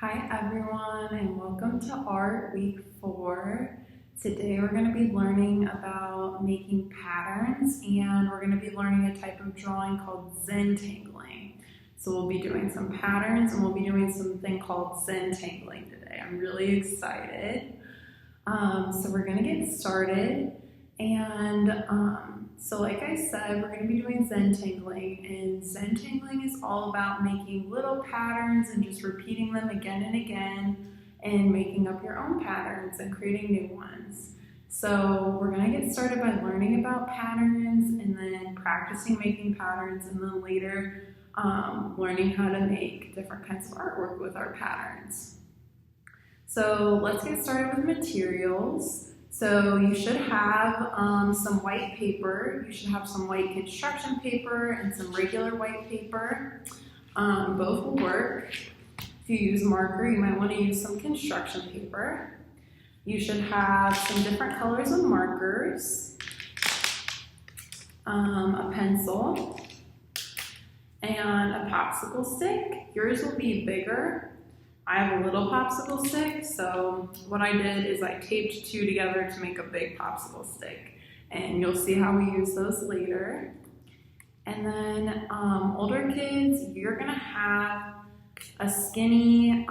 Hi everyone, and welcome to Art Week 4. Today we're going to be learning about making patterns, and we're going to be learning a type of drawing called Zentangling. So we'll be doing some patterns and we'll be doing something called Zentangling today. I'm really excited. So we're going to get started, and so like I said, we're going to be doing Zentangling, and Zentangling is all about making little patterns and just repeating them again and again and making up your own patterns and creating new ones. So we're going to get started by learning about patterns and then practicing making patterns, and then later learning how to make different kinds of artwork with our patterns. So let's get started with materials. So you should have some white paper. You should have some white construction paper and some regular white paper. Both will work. If you use marker, you might want to use some construction paper. You should have some different colors of markers, a pencil, and a popsicle stick. Yours will be bigger. I have a little popsicle stick, so what I did is I taped two together to make a big popsicle stick, and you'll see how we use those later. And then older kids, you're gonna have a skinny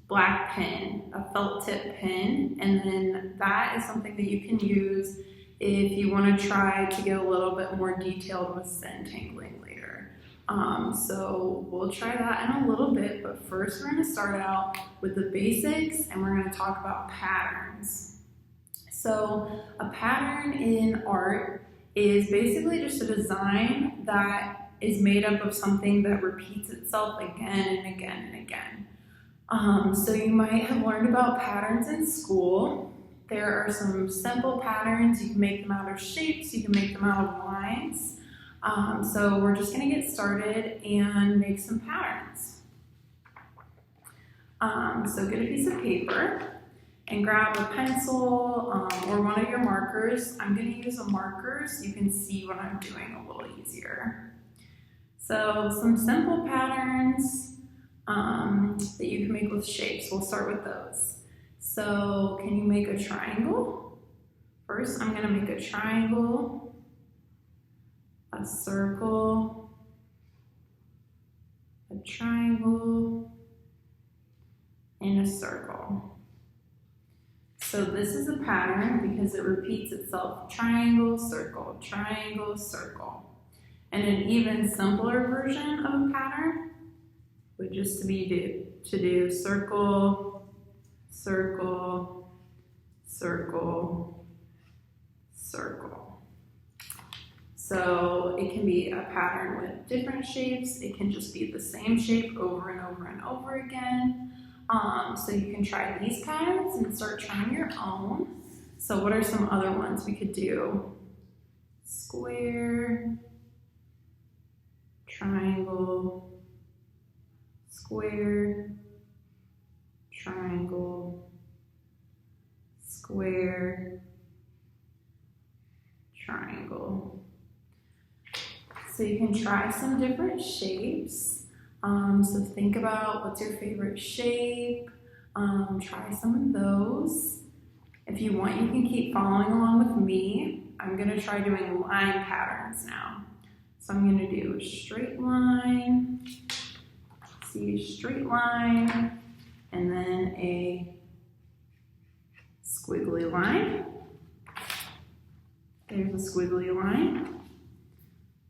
black pen, a felt tip pen, and then that is something that you can use if you want to try to get a little bit more detailed with Zentangling later. So we'll try that in a little bit, but first we're going to start out with the basics, and we're going to talk about patterns. So a pattern in art is basically just a design that is made up of something that repeats itself again and again and again. So you might have learned about patterns in school. There are some simple patterns. You can make them out of shapes, you can make them out of lines. So we're just going to get started and make some patterns. So get a piece of paper and grab a pencil or one of your markers. I'm going to use a marker so you can see what I'm doing a little easier. So some simple patterns that you can make with shapes. We'll start with those. So can you make a triangle? First, I'm going to make a triangle, a circle, a triangle, and a circle. So this is a pattern because it repeats itself: triangle, circle, triangle, circle. And an even simpler version of a pattern would just be to do circle, circle, circle, circle. So it can be a pattern with different shapes. It can just be the same shape over and over and over again. So you can try these patterns and start trying your own. So what are some other ones we could do? Square, triangle, square, triangle, square, triangle. So you can try some different shapes. So think about what's your favorite shape. Try some of those. If you want, you can keep following along with me. I'm going to try doing line patterns now. So I'm going to do a straight line, see a straight line, and then a squiggly line. There's a squiggly line.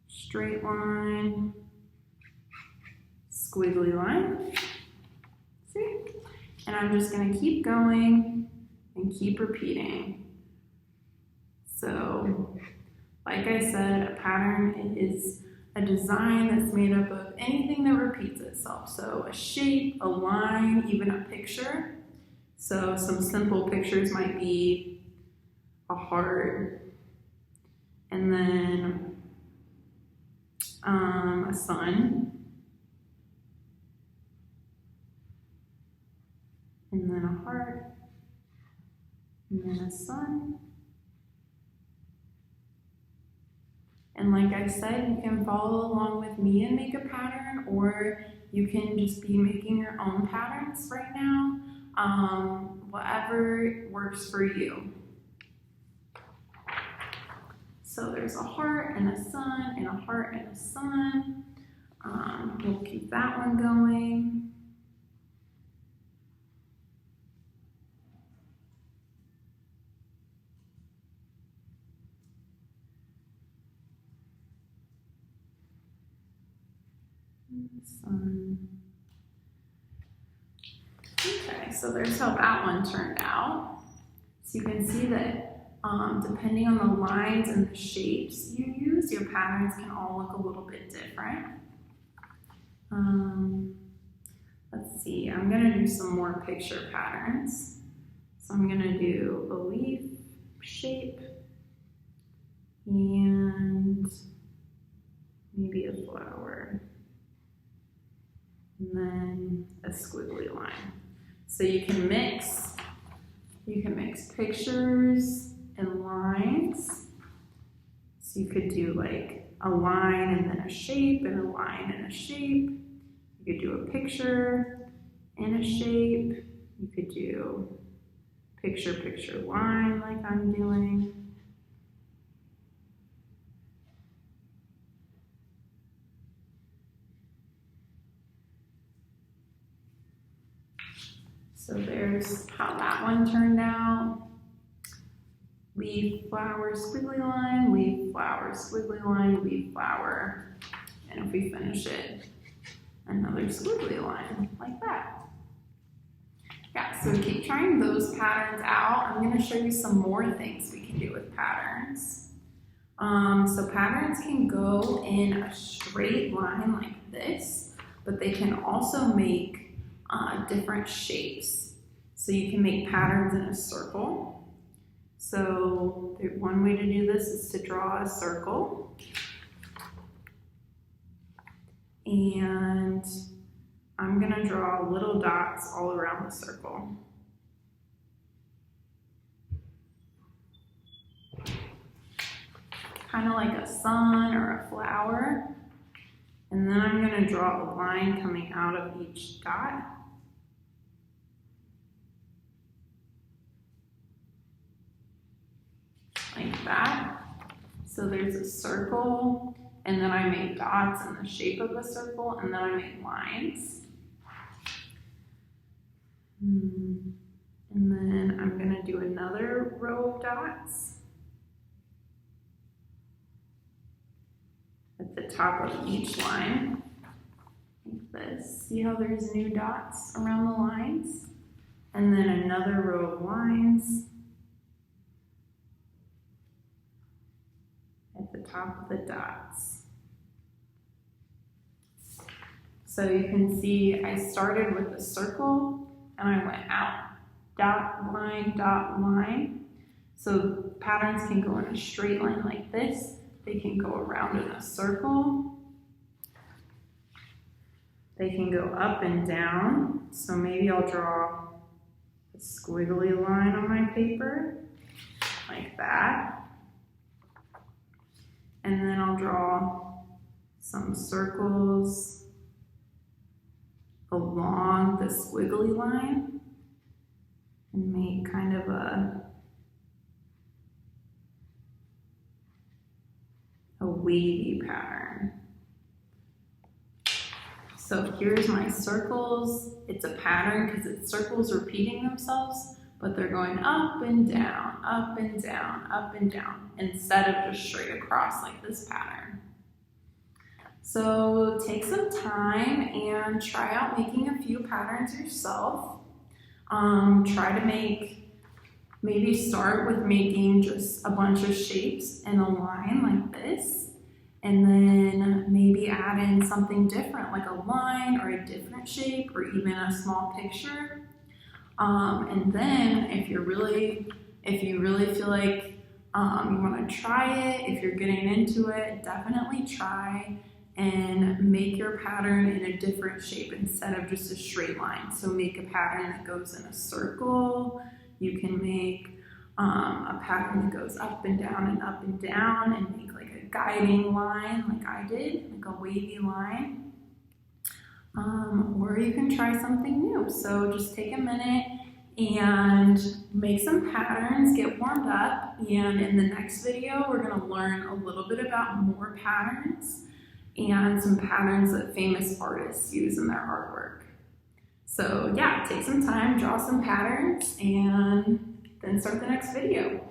Straight line, squiggly line. See? And I'm just going to keep going and keep repeating. So, like I said, a pattern is a design that's made up of anything that repeats itself. So a shape, a line, even a picture. So some simple pictures might be a heart, and then a sun, and then a heart, and then a sun. And like I said, you can follow along with me and make a pattern, or You can just be making your own patterns right now, whatever works for you. So there's a heart and a sun and a heart and a sun. We'll keep that one going. Sun. Okay, so there's how that one turned out. So you can see that depending on the lines and the shapes you use, your patterns can all look a little bit different. Let's see, I'm gonna do some more picture patterns. So I'm gonna do a leaf shape and maybe a flower. And then a squiggly line. So you can mix pictures and lines. So you could do like a line and then a shape and a line and a shape. You could do a picture and a shape. You could do picture, picture, line like I'm doing. So there's how that one turned out. Leaf, flower, squiggly line, leaf, flower, squiggly line, leaf, flower. And if we finish it, another squiggly line, like that. Yeah, so keep trying those patterns out. I'm gonna show you some more things we can do with patterns. So patterns can go in a straight line like this, but they can also make different shapes. So you can make patterns in a circle. So one way to do this is to draw a circle. And I'm gonna draw little dots all around the circle. Kind of like a sun or a flower. And then I'm gonna draw a line coming out of each dot. Like that. So there's a circle, and then I made dots in the shape of a circle, and then I made lines. And then I'm gonna do another row of dots at the top of each line, like this. See how there's new dots around the lines? And then another row of lines at the top of the dots. So you can see I started with a circle and I went out, dot, line. So patterns can go in a straight line like this. They can go around in a circle. They can go up and down. So maybe I'll draw a squiggly line on my paper, like that. And then I'll draw some circles along the squiggly line and make kind of a wavy pattern. So here's my circles. It's a pattern because it's circles repeating themselves, but they're going up and down, up and down, up and down, instead of just straight across like this pattern. So take some time and try out making a few patterns yourself. Try to maybe start with making just a bunch of shapes in a line like this, and then maybe add in something different like a line or a different shape or even a small picture. And then if you really feel like you want to try it, if you're getting into it, definitely try and make your pattern in a different shape instead of just a straight line. So make a pattern that goes in a circle. You can make a pattern that goes up and down and make like a guiding line like I did, like a wavy line. or you can try something new. So just take a minute and make some patterns, get warmed up, and in the next video we're going to learn a little bit about more patterns and some patterns that famous artists use in their artwork. So yeah, take some time, draw some patterns, and then start the next video.